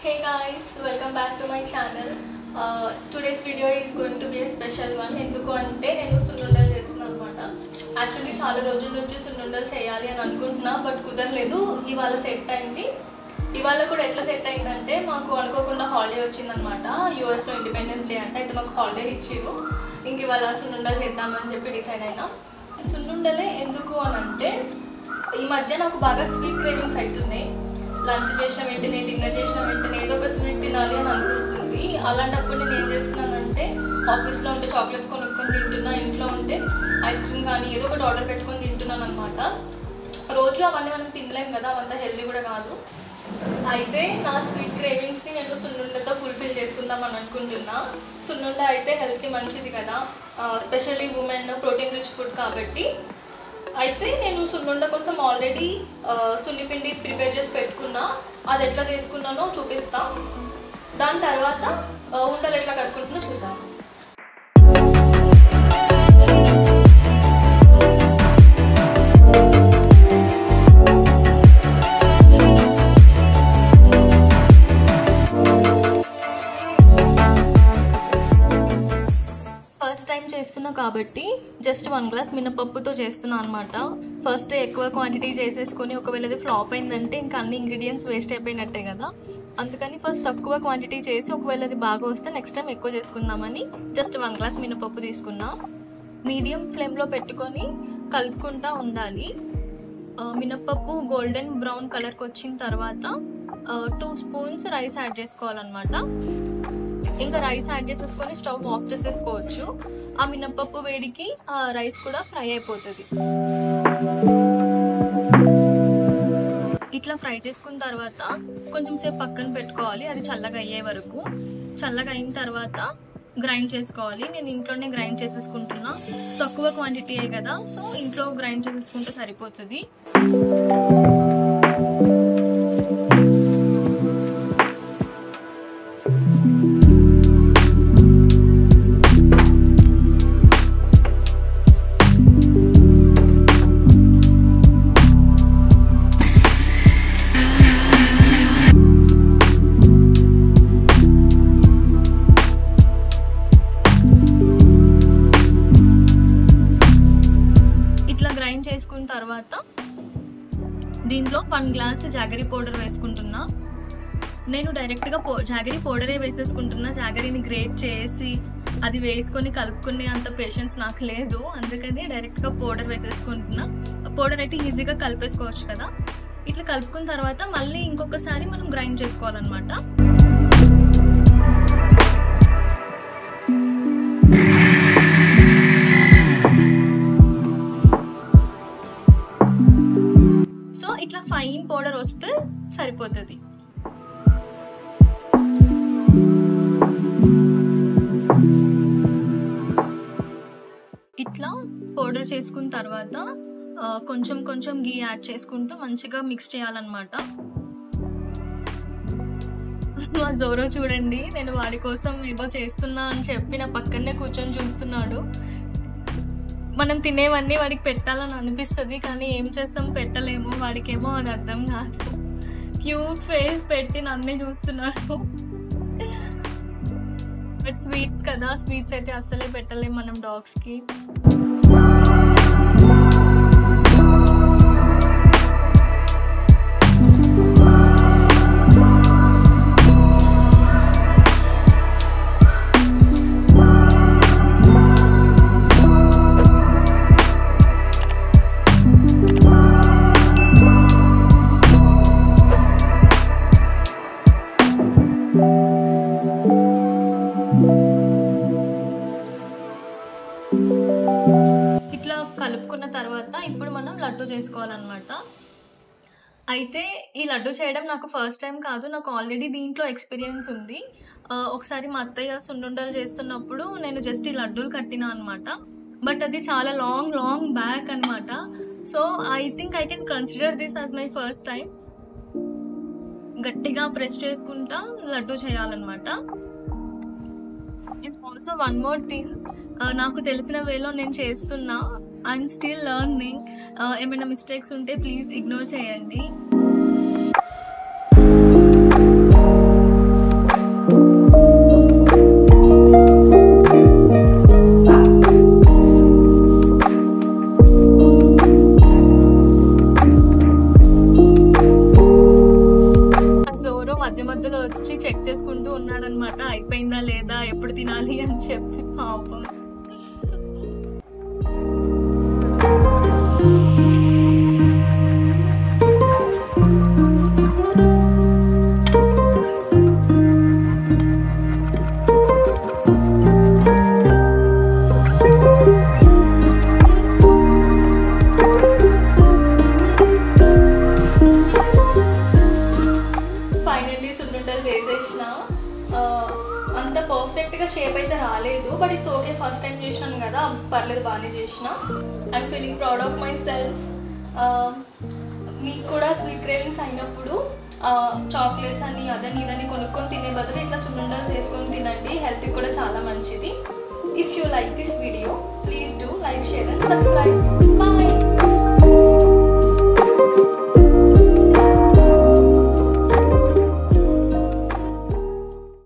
Hey guys, welcome back to my channel. Today's video is going to be a special one. ఎందుకు అంటే నేను సున్నుండలు చేస్తున్నాను అన్నమాట. యాక్చువల్లీ చాలా రోజుల నుంచి సున్నుండలు చేయాలి అని అనుకుంటున్నా, బట్ కుదరలేదు. ఇవాళ సెట్ అయింది. ఇవాళ కూడా ఎట్లా సెట్ అయిందంటే మాకు అనుకోకుండా హాలిడే వచ్చిందనమాట. యూఎస్లో ఇండిపెండెన్స్ డే అంటే అయితే మాకు హాలిడే ఇచ్చిర్రు. ఇంక ఇవాళ సున్నుండలు చేద్దామని చెప్పి డిసైడ్ అయినా. సున్నుండలే ఎందుకు అని అంటే ఈ మధ్య నాకు బాగా స్వీట్ క్రేవింగ్స్ అవుతున్నాయి. లంచ్ చేసిన వెంటనే డిన్నర్ చేసిన వెంటనే ఏదో ఒక స్వీట్ తినాలి అని అనిపిస్తుంది. అలాంటప్పుడు నేను ఏం చేస్తున్నానంటే ఆఫీస్లో ఉంటే చాక్లెట్స్ కొనుక్కొని తింటున్నా, ఇంట్లో ఉంటే ఐస్ క్రీమ్ కానీ ఏదో ఒకటి ఆర్డర్ పెట్టుకొని తింటున్నాను అనమాట. రోజు అవన్నీ మనం తినలేము కదా, అవంతా హెల్దీ కూడా కాదు. అయితే నా స్వీట్ క్రేవింగ్స్ని నేను సున్నుండతో ఫుల్ఫిల్ చేసుకుందాం అని అనుకుంటున్నా. సున్నుండ అయితే హెల్త్కి మంచిది కదా, especially women protein rich food కాబట్టి. అయితే నేను సున్నుండ కోసం ఆల్రెడీ సున్నిపిండి ప్రిపేర్ చేసి పెట్టుకున్నా. అది ఎట్లా చేసుకున్నానో చూపిస్తా. దాని తర్వాత ఉండలు ఎట్లా కట్టుకుంటున్నా చూద్దాం. ఫస్ట్ టైం చేస్తున్నా కాబట్టి జస్ట్ 1 గ్లాస్ మినపప్పుతో చేస్తున్నా అనమాట. ఫస్ట్ ఎక్కువ క్వాంటిటీ చేసేసుకొని ఒకవేళ అది ఫ్లాప్ అయిందంటే ఇంకా అన్ని ఇంగ్రీడియంట్స్ వేస్ట్ అయిపోయినట్టే కదా. అందుకని ఫస్ట్ తక్కువ క్వాంటిటీ చేసి ఒకవేళ అది బాగా వస్తే నెక్స్ట్ టైం ఎక్కువ చేసుకుందామని జస్ట్ 1 గ్లాస్ మినపప్పు తీసుకున్నా. మీడియం ఫ్లేమ్లో పెట్టుకొని కలుపుకుంటూ ఉండాలి. మినపప్పు గోల్డెన్ బ్రౌన్ కలర్కి వచ్చిన తర్వాత 2 స్పూన్స్ రైస్ యాడ్ చేసుకోవాలన్నమాట. ఇంకా రైస్ యాడ్ చేసేసుకొని స్టవ్ ఆఫ్ చేసేసుకోవచ్చు. ఆ మినపప్పు వేడికి ఆ రైస్ కూడా ఫ్రై అయిపోతుంది. ఇట్లా ఫ్రై చేసుకున్న తర్వాత కొంచెం సేపు పక్కన పెట్టుకోవాలి, అది చల్లగా అయ్యే వరకు. చల్లగా అయిన తర్వాత గ్రైండ్ చేసుకోవాలి. నేను ఇంట్లోనే గ్రైండ్ చేసేసుకుంటున్నా, తక్కువ క్వాంటిటీ అయ్యి కదా, సో ఇంట్లో గ్రైండ్ చేసేసుకుంటే సరిపోతుంది. చేసుకున్న తర్వాత దీంట్లో 1 గ్లాస్ జాగరీ పౌడర్ వేసుకుంటున్నా. నేను డైరెక్ట్గా జాగరీ పౌడరే వేసేసుకుంటున్నా. జాగరీని గ్రేట్ చేసి అది వేసుకొని కలుపుకునే అంత పేషెన్స్ నాకు లేదు, అందుకని డైరెక్ట్గా పౌడర్ వేసేసుకుంటున్నా. పౌడర్ అయితే ఈజీగా కలిపేసుకోవచ్చు కదా. ఇట్లా కలుపుకున్న తర్వాత మళ్ళీ ఇంకొకసారి మనం గ్రైండ్ చేసుకోవాలన్నమాట. సో ఇట్లా ఫైన్ పౌడర్ వస్తే సరిపోతుంది. ఇట్లా పౌడర్ చేసుకున్న తర్వాత కొంచెం కొంచెం గీ యాడ్ చేసుకుంటూ మంచిగా మిక్స్ చేయాలన్నమాట. మా జోరో చూడండి, నేను వాడి కోసం ఏదో చేస్తున్నా అని చెప్పి నా పక్కనే కూర్చొని చూస్తున్నాడు. మనం తినేవన్నీ వాడికి పెట్టాలని అనిపిస్తుంది, కానీ ఏం చేస్తాం, పెట్టలేము. వాడికేమో అది అర్థం కాదు. క్యూట్ ఫేస్ పెట్టి నన్నే చూస్తున్నాడు. బట్ స్వీట్స్ కదా, స్వీట్స్ అయితే అస్సలే పెట్టలేము మనం డాగ్స్కి. ఇట్లా కలుపుకున్న తర్వాత ఇప్పుడు మనం లడ్డు చేసుకోవాలన్నమాట. అయితే ఈ లడ్డు చేయడం నాకు ఫస్ట్ టైం కాదు, నాకు ఆల్రెడీ దీంట్లో ఎక్స్పీరియన్స్ ఉంది. ఒకసారి మా అత్తయ్య సున్నుండలు చేస్తున్నప్పుడు నేను జస్ట్ ఈ లడ్డూలు కట్టినా అనమాట. బట్ అది చాలా లాంగ్ బ్యాక్ అనమాట. So I think I can consider this as my first time. గట్టిగా ప్రెస్ చేసుకుంటా లడ్డు చేయాలన్నమాట. And also one more thing, నాకు తెలిసిన వేలో నేను చేస్తున్నా. I'm still learning. ఏమైనా మిస్టేక్స్ ఉంటే ప్లీజ్ ఇగ్నోర్ చేయండి. వచ్చి చెక్ చేసుకుంటూ ఉన్నాడనమాట, అయిపోయిందా లేదా, ఎప్పుడు తినాలి అని చెప్పి. పాపం. ఫైనల్లీ సున్నుండలు చేసేసిన. అంత పర్ఫెక్ట్గా షేప్ అయితే రాలేదు, but it's okay. First time చేసినాను కదా, పర్లేదు, బాగానే చేసిన. I'm feeling proud of my self. మీకు కూడా స్వీట్ క్రేవింగ్స్ అయినప్పుడు చాక్లెట్స్ అని అదని ఇదని కొనుక్కొని తినే బదులు ఇట్లా సున్నుండలు చేసుకొని తినండి, హెల్త్కి కూడా చాలా మంచిది. If you like this video, please do like, share and subscribe. Bye.